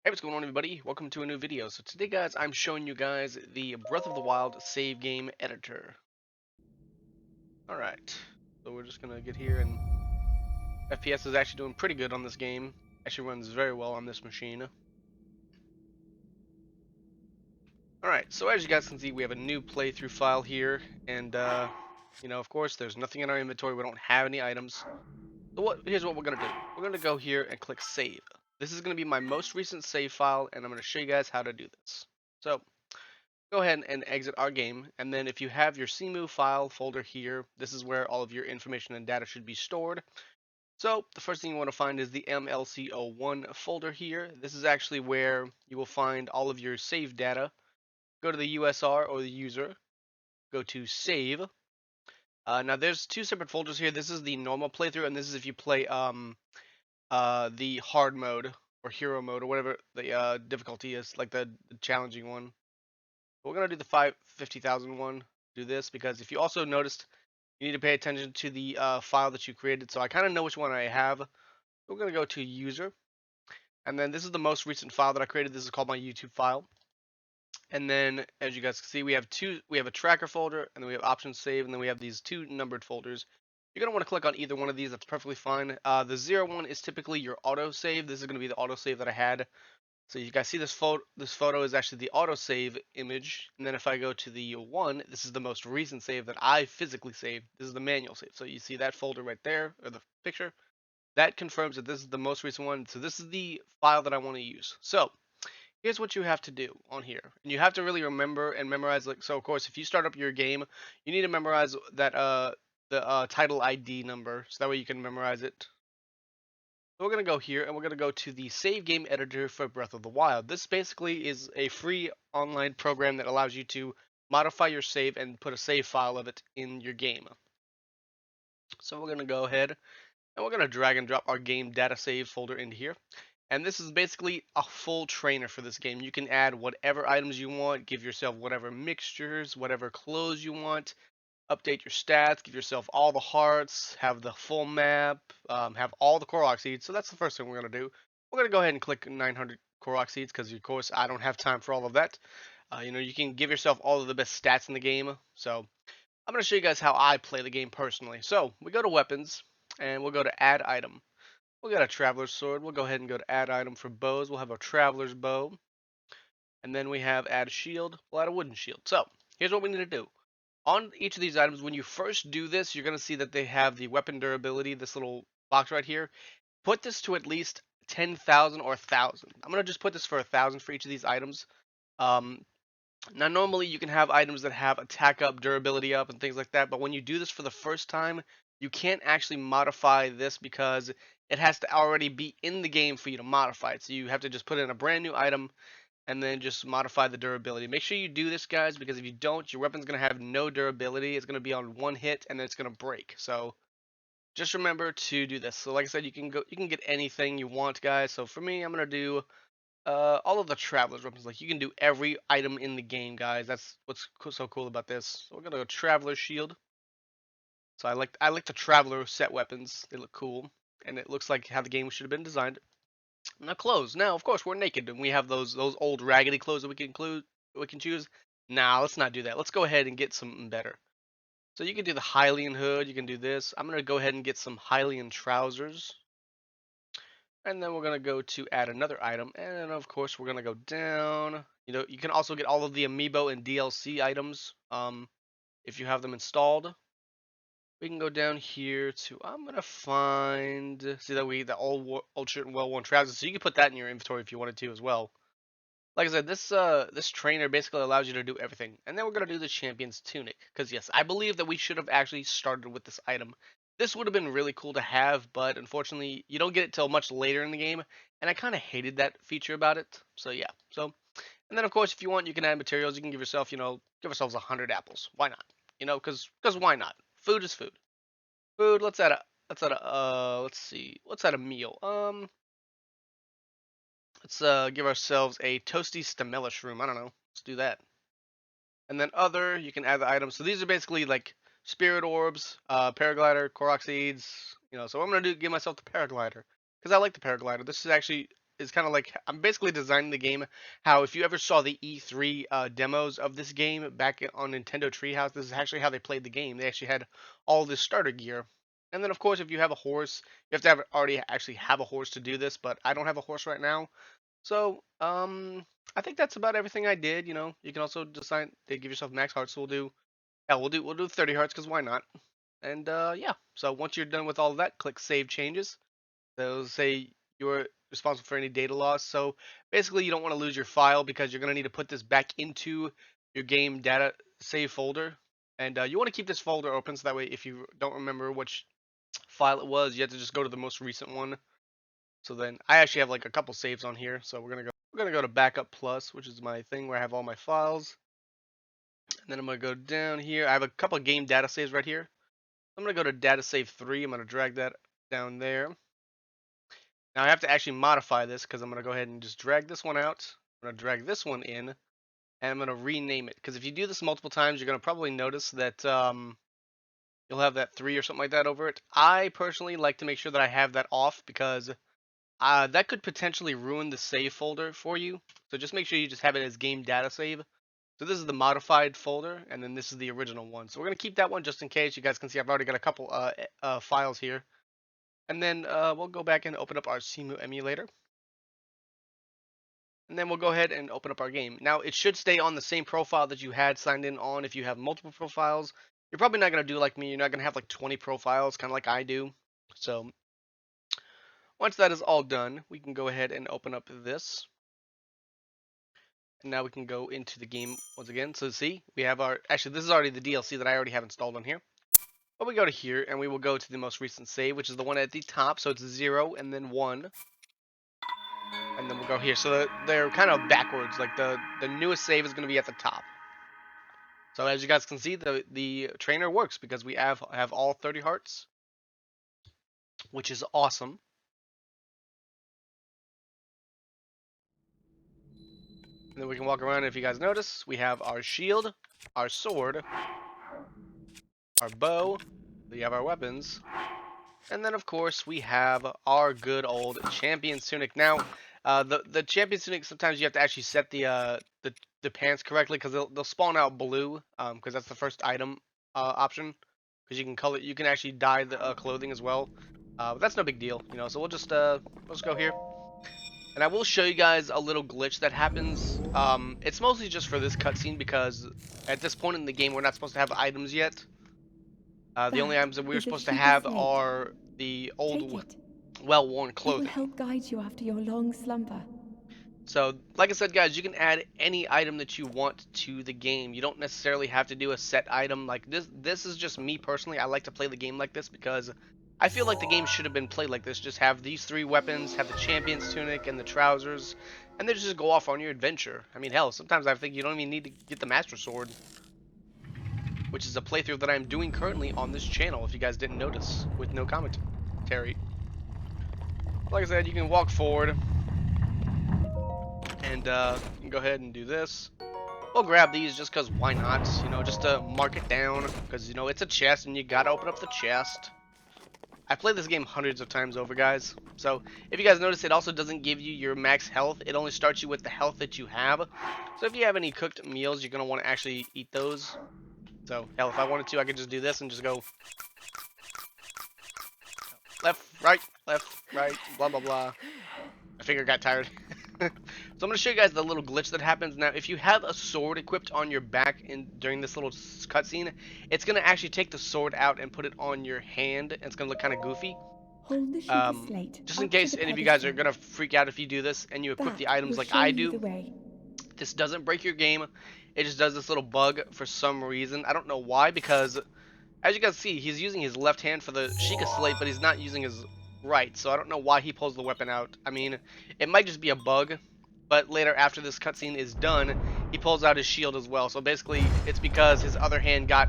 Hey, what's going on, everybody? Welcome to a new video. So today, guys, I'm showing you guys the Breath of the Wild save game editor. Alright, so we're just gonna get here, and FPS is actually doing pretty good on this game. Actually runs very well on this machine. Alright, so as you guys can see, we have a new playthrough file here, and of course, there's nothing in our inventory. We don't have any items. So here's what we're gonna do. We're gonna go here and click save. This is gonna be my most recent save file, and I'm gonna show you guys how to do this. So go ahead and exit our game, and then if you have your Cemu file folder here, this is where all of your information and data should be stored. So the first thing you want to find is the MLC01 folder here. This is actually where you will find all of your save data. Go to the USR or the user, go to save. Now there's two separate folders here. This is the normal playthrough, and this is if you play the hard mode or hero mode or whatever the difficulty is, like the challenging one. We're going to do the 50,000 one. Do this because if you also noticed, you need to pay attention to the file that you created. So I kind of know which one I have. We're going to go to user. And then this is the most recent file that I created. This is called my YouTube file. And then as you guys can see, we have a tracker folder, and then we have options save, and then we have these two numbered folders. You're going to want to click on either one of these. That's perfectly fine. The 01 is typically your auto save. This is going to be the auto save that I had. So you guys see this photo is actually the autosave image, and then if I go to the 1, this is the most recent save that I physically saved. This is the manual save. So you see that folder right there, or the picture. That confirms that this is the most recent one. So this is the file that I want to use. So here's what you have to do on here. And you have to really remember and memorize, so of course, if you start up your game, you need to memorize that the title ID number, so that way you can memorize it. So we're going to go here, and we're going to go to the save game editor for Breath of the Wild. This basically is a free online program that allows you to modify your save and put a save file of it in your game. So we're going to go ahead and we're going to drag and drop our game data save folder into here. And this is basically a full trainer for this game. You can add whatever items you want, give yourself whatever mixtures, whatever clothes you want, update your stats, give yourself all the hearts, have the full map, have all the Korok seeds. So that's the first thing we're going to do. We're going to go ahead and click 900 Korok seeds because, of course, I don't have time for all of that. You can give yourself all of the best stats in the game. So I'm going to show you guys how I play the game personally. So we go to weapons, and we'll go to add item. We'll get a traveler's sword. We'll go ahead and go to add item for bows. We'll have a traveler's bow. And then we have add shield. We'll add a wooden shield. So here's what we need to do. On each of these items, when you first do this, you're going to see that they have the weapon durability, this little box right here. Put this to at least 10,000 or 1,000. I'm going to just put this for 1,000 for each of these items. Now, normally you can have items that have attack up, durability up, and things like that, but when you do this for the first time, you can't actually modify this because it has to already be in the game for you to modify it. So you have to just put in a brand new item and then just modify the durability. Make sure you do this, guys, because if you don't, your weapon's going to have no durability. It's going to be on one hit, and then it's going to break. So just remember to do this. So like I said, you can get anything you want, guys. So for me, I'm going to do all of the traveler's weapons. Like, you can do every item in the game, guys. That's what's so cool about this. So we're going to go traveler's shield. So I like the traveler set weapons. They look cool, and it looks like how the game should have been designed. Now clothes. Now, of course, we're naked, and we have those old raggedy clothes that we can choose. Nah, let's not do that. Let's go ahead and get something better. So you can do the Hylian hood. You can do this. I'm gonna go ahead and get some Hylian trousers, and then we're gonna go to add another item, and then of course we're gonna go down. You can also get all of the amiibo and DLC items, if you have them installed. We can go down here to, I'm gonna find, see that the old shirt and well-worn trousers. So you can put that in your inventory if you wanted to as well. Like I said, this trainer basically allows you to do everything. And then we're gonna do the champion's tunic, because yes, I believe that we should have actually started with this item. This would have been really cool to have, but unfortunately, you don't get it till much later in the game, and I kind of hated that feature about it. So yeah, and then of course, if you want, you can add materials. You can give yourself, give ourselves 100 apples. Why not? Because why not? Food is food. Food. Let's see. Let's add a meal. Let's give ourselves a toasty stamella shroom. I don't know. Let's do that. And then other, you can add the items. So these are basically like spirit orbs, paraglider, Korok seeds. So I'm gonna give myself the paraglider because I like the paraglider. This is actually is kind of like I'm basically designing the game how if you ever saw the E3 demos of this game back on Nintendo Treehouse, this is actually how they played the game. They actually had all this starter gear. And then of course if you have a horse, you have to have already actually have a horse to do this, but I don't have a horse right now. So, I think that's about everything I did, you know. You can also decide to give yourself max hearts, so we'll do 30 hearts cuz why not? And yeah. So once you're done with all of that, click save changes. They'll say you're responsible for any data loss. So basically, you don't want to lose your file because you're going to need to put this back into your game data save folder. And you want to keep this folder open so that way if you don't remember which file it was, you have to just go to the most recent one. So then I actually have like a couple saves on here. So we're gonna go to backup plus, which is my thing where I have all my files. And then I'm gonna go down here. I have a couple game data saves right here. I'm gonna go to data save 3. I'm gonna drag that down there. Now I have to actually modify this because I'm going to go ahead and just drag this one out. I'm going to drag this one in, and I'm going to rename it. Because if you do this multiple times, you're going to probably notice that you'll have that 3 or something like that over it. I personally like to make sure that I have that off because that could potentially ruin the save folder for you. So just make sure you just have it as game data save. So this is the modified folder, and then this is the original one. So we're going to keep that one just in case. You guys can see I've already got a couple files here. And then we'll go back and open up our Cemu emulator. And then we'll go ahead and open up our game. Now, it should stay on the same profile that you had signed in on if you have multiple profiles. You're probably not going to do like me. You're not going to have like 20 profiles, kind of like I do. So once that is all done, we can go ahead and open up this. And now we can go into the game once again. So see, we have actually, this is already the DLC that I already have installed on here. But we go to here, and we will go to the most recent save, which is the one at the top. So it's 0 and then 1. And then we'll go here. So they're kind of backwards. Like the newest save is going to be at the top. So as you guys can see, the trainer works because we have all 30 hearts, which is awesome. And then we can walk around. And if you guys notice, we have our shield, our sword, our bow. We have our weapons. And then, of course, we have our good old champion tunic. Now, the champion tunic, sometimes you have to actually set the pants correctly because they'll spawn out blue because that's the first item option. Because you can actually dye the clothing as well. But that's no big deal, you know. So we'll just go here, and I will show you guys a little glitch that happens. It's mostly just for this cutscene because at this point in the game we're not supposed to have items yet. The only items that we were supposed to have are the old, well-worn clothing. It will help guide you after your long slumber. So, like I said, guys, you can add any item that you want to the game. You don't necessarily have to do a set item. Like this is just me personally. I like to play the game like this because I feel like the game should have been played like this. Just have these 3 weapons, have the champion's tunic and the trousers, and then just go off on your adventure. I mean, hell, sometimes I think you don't even need to get the master sword, which is a playthrough that I'm doing currently on this channel, if you guys didn't notice, with no commentary. Like I said, you can walk forward, and you can go ahead and do this. We'll grab these just because why not, you know, just to mark it down, because, you know, it's a chest, and you gotta open up the chest. I played this game hundreds of times over, guys, so if you guys notice, it also doesn't give you your max health. It only starts you with the health that you have. So if you have any cooked meals, you're going to want to actually eat those. So, hell, if I wanted to, I could just do this and just go left, right, blah, blah, blah. My finger got tired. So I'm going to show you guys the little glitch that happens. Now, if you have a sword equipped on your back during this little cutscene, it's going to actually take the sword out and put it on your hand, and it's going to look kind of goofy. Hold the sheet of slate Just in case any of you guys are going to freak out if you do this and you equip the items like I do. This doesn't break your game. It just does this little bug for some reason. I don't know why, because as you guys see, he's using his left hand for the Sheikah Slate, but he's not using his right. So I don't know why he pulls the weapon out. I mean, it might just be a bug, but later after this cutscene is done, he pulls out his shield as well. So basically, it's because his other hand got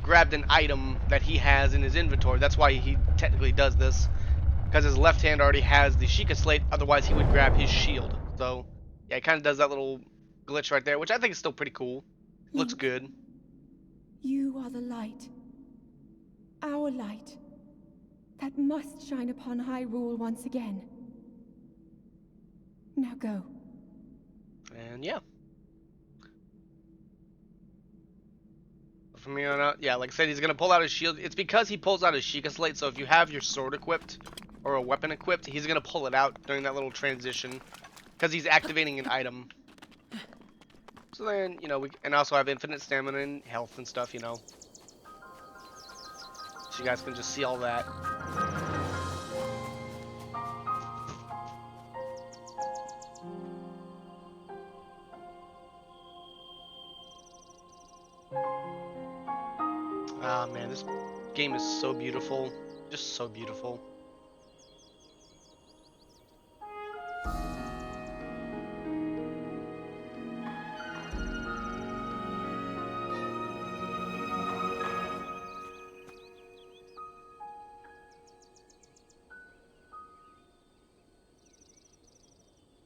grabbed an item that he has in his inventory. That's why he technically does this, because his left hand already has the Sheikah Slate. Otherwise, he would grab his shield. So yeah, it kind of does that little glitch right there, which I think is still pretty cool. Looks good. You are the light. Our light. That must shine upon Hyrule once again. Now go. And yeah. From here on out, yeah, like I said, he's gonna pull out his shield. It's because he pulls out his Sheikah Slate, so if you have your sword equipped or a weapon equipped, he's gonna pull it out during that little transition because he's activating an item. So then, you know, and also have infinite stamina and health and stuff, you know. So you guys can just see all that. Ah, man, this game is so beautiful. Just so beautiful.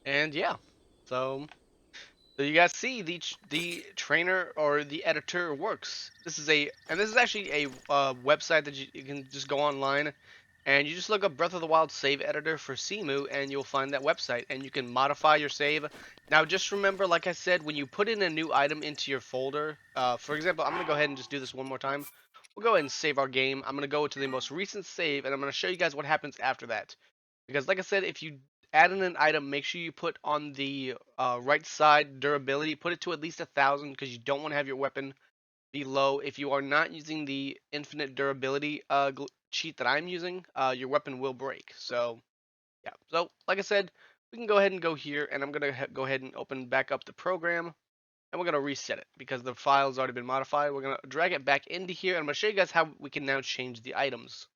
And yeah, so you guys see the trainer or the editor works. This is actually a website that you can just go online and you just look up Breath of the Wild save editor for Cemu and you'll find that website and you can modify your save. Now just remember, like I said, when you put in a new item into your folder, for example, I'm gonna go ahead and just do this one more time. We'll go ahead and save our game. I'm gonna go to the most recent save and I'm gonna show you guys what happens after that. Because like I said, if you add in an item, make sure you put on the right side durability, put it to at least 1,000 because you don't want to have your weapon be low. If you are not using the infinite durability cheat that I'm using, your weapon will break. So yeah, so like I said, we can go ahead and go here and I'm going to go ahead and open back up the program and we're going to reset it because the file's already been modified. We're going to drag it back into here and I'm going to show you guys how we can now change the items.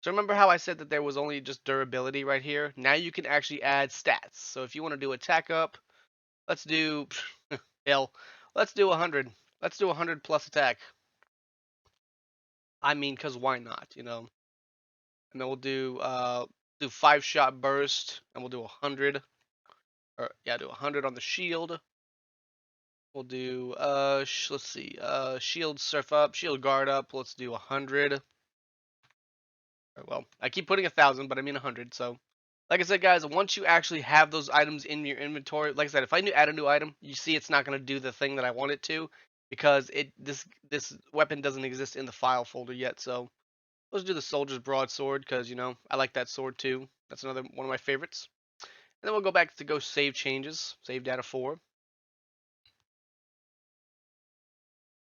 So remember how I said that there was only just durability right here? Now you can actually add stats. So if you want to do attack up, let's do hell, let's do 100. Let's do 100 plus attack. I mean, cause why not, you know? And then we'll do 5-shot burst, and we'll do 100. Or yeah, do 100 on the shield. We'll do let's see, shield surf up, shield guard up. Let's do 100. Well, I keep putting 1,000, but I mean 100. So, like I said, guys, once you actually have those items in your inventory, like I said, if I add a new item, you see it's not going to do the thing that I want it to, because this weapon doesn't exist in the file folder yet. So let's do the soldier's broadsword, because you know I like that sword too. That's another one of my favorites. And then we'll go back to go save changes, save data 4,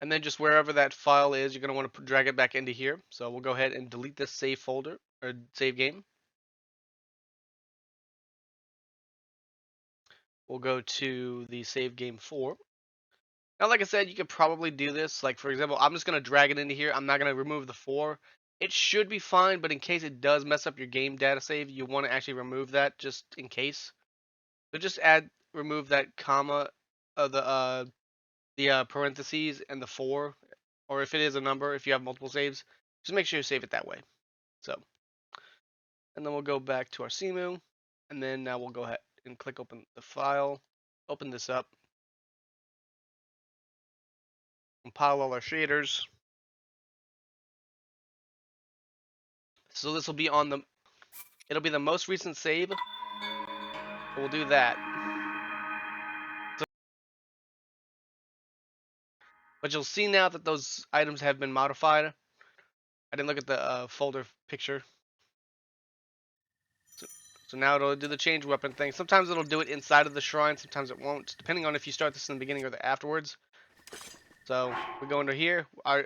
and then just wherever that file is, you're going to want to drag it back into here. So we'll go ahead and delete this save folder or save game. We'll go to the save game 4. Now, like I said, you could probably do this. Like, for example, I'm just going to drag it into here. I'm not going to remove the 4. It should be fine, but in case it does mess up your game data save, you want to actually remove that just in case. So just remove that comma, the parentheses and the 4, or if it is a number, if you have multiple saves, just make sure you save it that way. So, and then we'll go back to our Cemu, and then now we'll go ahead and click open the file, open this up, compile all our shaders. So this will be it'll be the most recent save. So we'll do that. But you'll see now that those items have been modified. I didn't look at the folder picture. So now it'll do the change weapon thing. Sometimes it'll do it inside of the shrine, sometimes it won't, depending on if you start this in the beginning or the afterwards. So we go into here. Our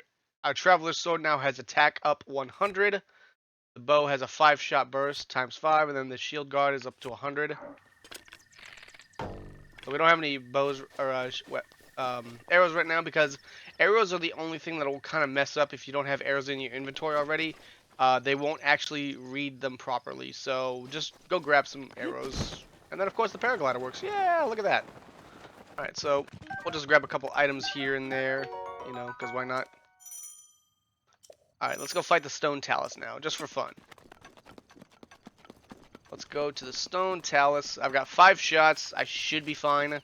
Traveler's Sword now has attack up 100. The bow has a 5-shot burst times 5, and then the shield guard is up to 100. So we don't have any bows or arrows right now because arrows are the only thing that will kind of mess up if you don't have arrows in your inventory already. They won't actually read them properly. So just go grab some arrows. And then of course the paraglider works. Yeah, look at that. Alright, so we'll just grab a couple items here and there, you know, because why not? Alright, let's go fight the stone talus now, just for fun. Let's go to the stone talus. I've got 5 shots. I should be fine.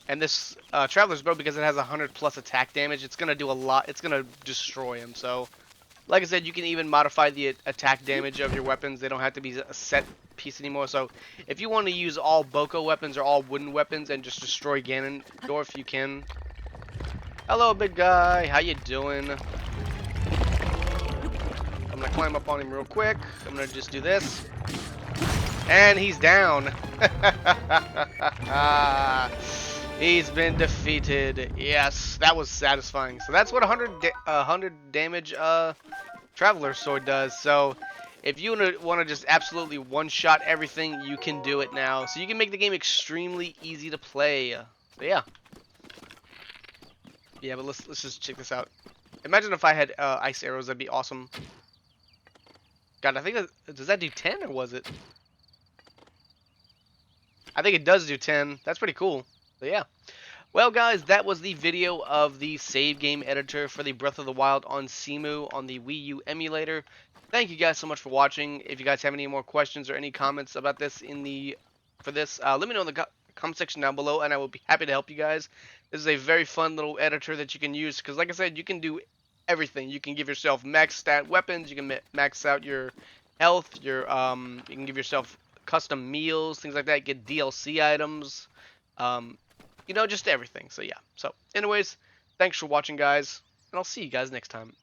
And this Traveler's Bow, because it has 100 plus attack damage, it's going to do a lot. It's going to destroy him. So, like I said, you can even modify the attack damage of your weapons. They don't have to be set piece anymore. So if you want to use all Boko weapons or all wooden weapons and just destroy Ganondorf, you can. Hello, big guy. How you doing? I'm gonna climb up on him real quick. I'm gonna just do this. And he's down. He's been defeated. Yes, that was satisfying. So that's what 100 damage Traveler Sword does. So if you want to just absolutely one-shot everything, you can do it now. So you can make the game extremely easy to play. So yeah. Yeah, but let's just check this out. Imagine if I had ice arrows, that'd be awesome. God, I think does that do 10 or was it? I think it does do 10. That's pretty cool. So yeah. Well, guys, that was the video of the save game editor for the Breath of the Wild on Cemu on the Wii U emulator. Thank you guys so much for watching. If you guys have any more questions or any comments about this let me know in the comment section down below, and I will be happy to help you guys. This is a very fun little editor that you can use because, like I said, you can do everything. You can give yourself max stat weapons. You can max out your health. You can give yourself custom meals, things like that. Get DLC items. You know, just everything. So yeah. So anyways, thanks for watching, guys, and I'll see you guys next time.